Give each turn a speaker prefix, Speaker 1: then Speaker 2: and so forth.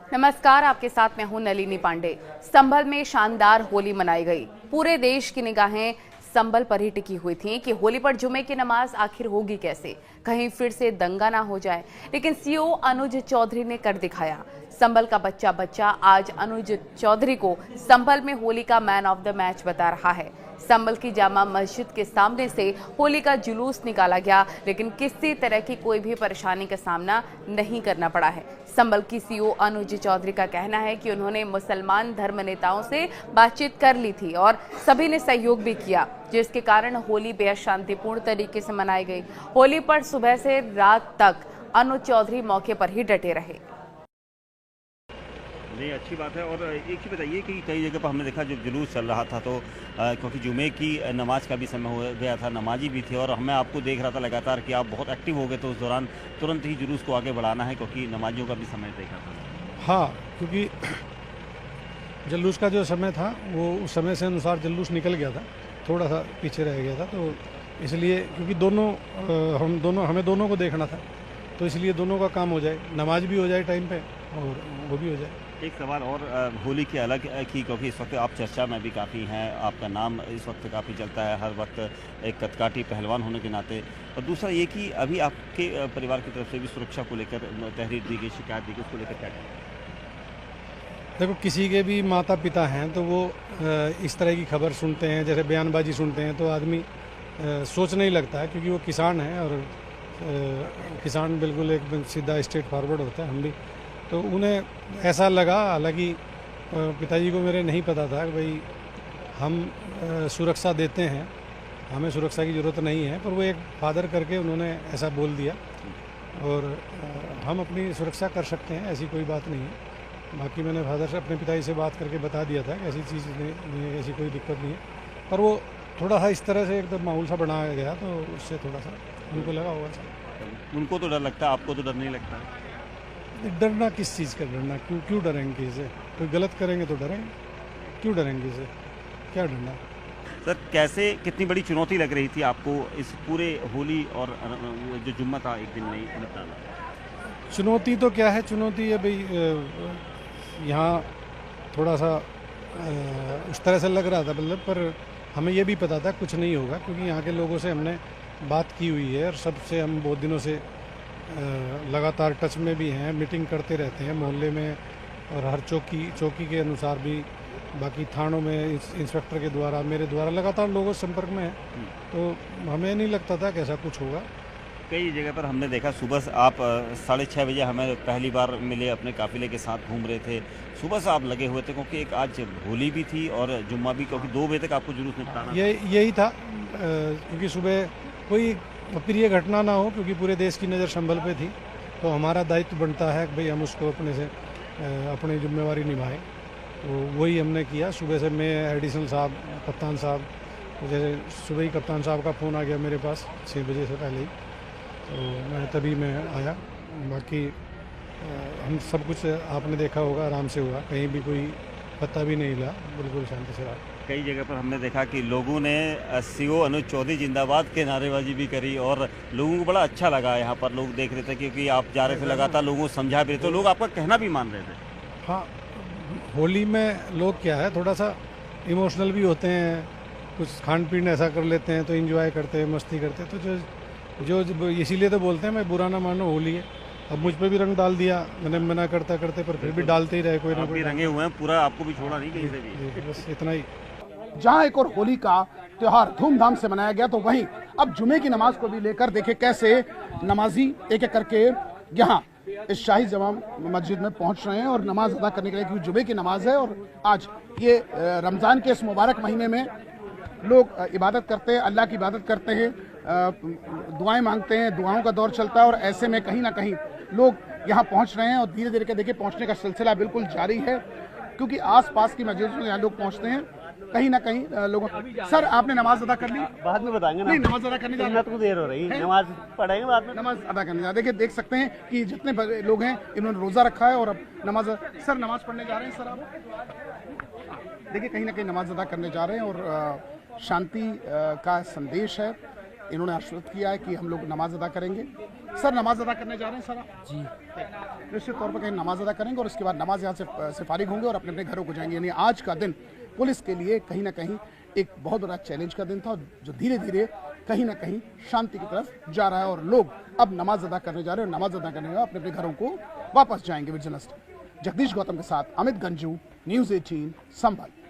Speaker 1: नमस्कार, आपके साथ मैं हूं नलिनी पांडे। संभल में शानदार होली मनाई गई। पूरे देश की निगाहें संभल पर ही टिकी हुई थी कि होली पर जुमे की नमाज आखिर होगी कैसे, कहीं फिर से दंगा ना हो जाए। लेकिन सीओ अनुज चौधरी ने कर दिखाया। संभल का बच्चा आज अनुज चौधरी को संभल में होली का मैन ऑफ द मैच बता रहा है। संभल की जामा मस्जिद के सामने से होली का जुलूस निकाला गया, लेकिन किसी तरह की कोई भी परेशानी का सामना नहीं करना पड़ा है। संभल की सीओ अनुज चौधरी का कहना है कि उन्होंने मुसलमान धर्म नेताओं से बातचीत कर ली थी और सभी ने सहयोग भी किया, जिसके कारण होली बेहद शांतिपूर्ण तरीके से मनाई गई। होली पर सुबह से रात तक अनुज चौधरी मौके पर ही डटे रहे।
Speaker 2: नहीं, अच्छी बात है। और एक ही बताइए कि कई जगह पर हमने देखा जब जुलूस चल रहा था तो क्योंकि जुमे की नमाज का भी समय हो गया था, नमाजी भी थे, और मैं आपको देख रहा था लगातार कि आप बहुत एक्टिव हो गए, तो उस दौरान तुरंत ही जुलूस को आगे बढ़ाना है क्योंकि नमाजियों का भी समय देखा था।
Speaker 3: हाँ, क्योंकि जुलूस का जो समय था वो उस समय से अनुसार जुलूस निकल गया था, थोड़ा सा पीछे रह गया था, तो इसलिए क्योंकि हमें दोनों को देखना था, तो इसलिए दोनों का काम हो जाए, नमाज भी हो जाए टाइम पे और वो भी हो जाए।
Speaker 2: एक सवाल और होली की अलग की, क्योंकि इस वक्त आप चर्चा में भी काफ़ी हैं, आपका नाम इस वक्त काफ़ी चलता है हर वक्त एक कदकाठी पहलवान होने के नाते, और दूसरा ये कि अभी आपके परिवार की तरफ से भी सुरक्षा को लेकर तहरीर दी गई, शिकायत दी गई, उसको लेकर क्या कहें?
Speaker 3: देखो, किसी के भी माता पिता हैं तो वो इस तरह की खबर सुनते हैं, जैसे बयानबाजी सुनते हैं, तो आदमी सोचने ही लगता है, क्योंकि वो किसान हैं और किसान बिल्कुल एकदम सीधा स्ट्रेट फॉरवर्ड होता है। हम भी तो उन्हें ऐसा लगा, हालांकि पिताजी को मेरे नहीं पता था कि भाई हम सुरक्षा देते हैं, हमें सुरक्षा की ज़रूरत नहीं है, पर वो एक फादर करके उन्होंने ऐसा बोल दिया, और हम अपनी सुरक्षा कर सकते हैं, ऐसी कोई बात नहीं है। बाकी मैंने फादर से, अपने पिताजी से बात करके बता दिया था कि ऐसी चीज़ नहीं है, ऐसी कोई दिक्कत नहीं है, पर वो थोड़ा सा इस तरह से एकदम माहौल सा बनाया गया, तो उससे थोड़ा सा उनको लगा होगा।
Speaker 2: उनको तो डर लगता है, आपको तो डर नहीं लगता?
Speaker 3: डरना किस चीज़ का डरना, क्यों डरेंगे इसे? कोई गलत करेंगे तो डरेंगे, क्यों डरेंगे इसे, क्या डरना?
Speaker 2: सर, कैसे, कितनी बड़ी चुनौती लग रही थी आपको इस पूरे होली और जो जुम्मा था एक दिन में निपटाना?
Speaker 3: चुनौती तो क्या है, चुनौती है भाई, यहाँ थोड़ा सा उस तरह से लग रहा था, मतलब, पर हमें ये भी पता था कुछ नहीं होगा, क्योंकि यहाँ के लोगों से हमने बात की हुई है और सबसे हम बहुत दिनों से लगातार टच में भी हैं, मीटिंग करते रहते हैं मोहल्ले में, और हर चौकी के अनुसार भी, बाकी थानों में इंस्पेक्टर के द्वारा, मेरे द्वारा लगातार लोगों से संपर्क में है, तो हमें नहीं लगता था कि ऐसा कुछ होगा।
Speaker 2: कई जगह पर हमने देखा सुबह आप 6:30 बजे हमें पहली बार मिले, अपने काफिले के साथ घूम रहे थे, सुबह से आप लगे हुए थे, क्योंकि एक आज होली भी थी और जुम्मा भी, क्योंकि 2 बजे तक आपको जुलूस निपटाना।
Speaker 3: यही था, क्योंकि सुबह कोई अप्रिय घटना ना हो, क्योंकि पूरे देश की नज़र संभल पे थी, तो हमारा दायित्व बनता है कि भाई हम उसको अपनी जिम्मेवारी निभाएं, तो वही हमने किया। सुबह से मैं, एडिशनल साहब, कप्तान साहब, तो जैसे सुबह ही कप्तान साहब का फ़ोन आ गया मेरे पास 6 बजे से पहले ही, तो तभी मैं आया। बाकी हम सब कुछ आपने देखा होगा, आराम से हुआ, कहीं भी कोई पता भी नहीं हिला, बिल्कुल शांति से रहा।
Speaker 2: कई जगह पर हमने देखा कि लोगों ने सीओ अनुज चौधरी जिंदाबाद के नारेबाजी भी करी, और लोगों को बड़ा अच्छा लगा। यहाँ पर लोग देख रहे थे, क्योंकि आप जा रहे थे लगातार, लोगों को समझा भी रहे थे, लोग आपका कहना भी मान रहे थे।
Speaker 3: हाँ, होली में लोग क्या है, थोड़ा सा इमोशनल भी होते हैं, कुछ खान पीन ऐसा कर लेते हैं, तो एंजॉय करते हैं, मस्ती करते हैं, तो जो इसीलिए तो बोलते हैं, मैं बुरा ना मानो, होली है। अब मुझ पे भी रंग डाल दिया, मैंने मना करते पर फिर भी डालते ही रहे, कोई ना कोई
Speaker 2: रंगे हुए हैं, पूरा आपको भी छोड़ा नहीं कहीं से भी।
Speaker 3: बस इतना ही।
Speaker 4: जहां एक और होली का त्योहार धूमधाम से मनाया गया, तो वहीं अब जुमे की नमाज को भी लेकर देखिए कैसे नमाजी एक एक करके यहाँ इस शाही जमा मस्जिद में पहुंच रहे हैं और नमाज अदा करने के लिए, क्योंकि जुमे की नमाज है और आज ये रमज़ान के इस मुबारक महीने में लोग इबादत करते हैं, अल्लाह की इबादत करते हैं, दुआएं मांगते हैं, दुआओं का दौर चलता है, और ऐसे में कहीं ना कहीं लोग यहाँ पहुँच रहे हैं और धीरे धीरे देखिए पहुँचने का सिलसिला बिल्कुल जारी है, क्योंकि आसपास की मस्जिद में यहाँ लोग पहुँचते हैं, कहीं ना कहीं लोगों। सर, आपने नमाज अदा कर ली?
Speaker 5: बाद में बताएंगे ना।
Speaker 4: नहीं, नमाज अदा करने जा रहे हैं,
Speaker 5: तो देर हो रही है, नमाज पढ़ेंगे बाद में।
Speaker 4: नमाज अदा करने जा रहे हैं। देखिए, देख सकते हैं कि जितने लोग हैं इन्होंने रोजा रखा है और अब नमाज। सर, नमाज पढ़ने जा रहे हैं? सर, आप देखिए कहीं ना कहीं नमाज अदा करने जा रहे हैं और शांति का संदेश है। इन्होंने आश्वस्त किया है कि हम लोग नमाज अदा करेंगे। सर, नमाज अदा करने जा रहे हैं सर आप?
Speaker 6: जी।
Speaker 4: निश्चित तौर पर कहीं नमाज अदा करेंगे और उसके बाद नमाज यहाँ से फारिग होंगे और अपने अपने घरों को जाएंगे। यानी आज का दिन पुलिस के लिए कहीं ना कहीं एक बहुत बड़ा चैलेंज का दिन था, जो धीरे धीरे कहीं ना कहीं शांति की तरफ जा रहा है और लोग अब नमाज अदा करने जा रहे हैं और नमाज अदा करने के बाद अपने अपने घरों को वापस जाएंगे। विजिलेंस जगदीश गौतम के साथ अमित गंजू, न्यूज़ 18 संभल।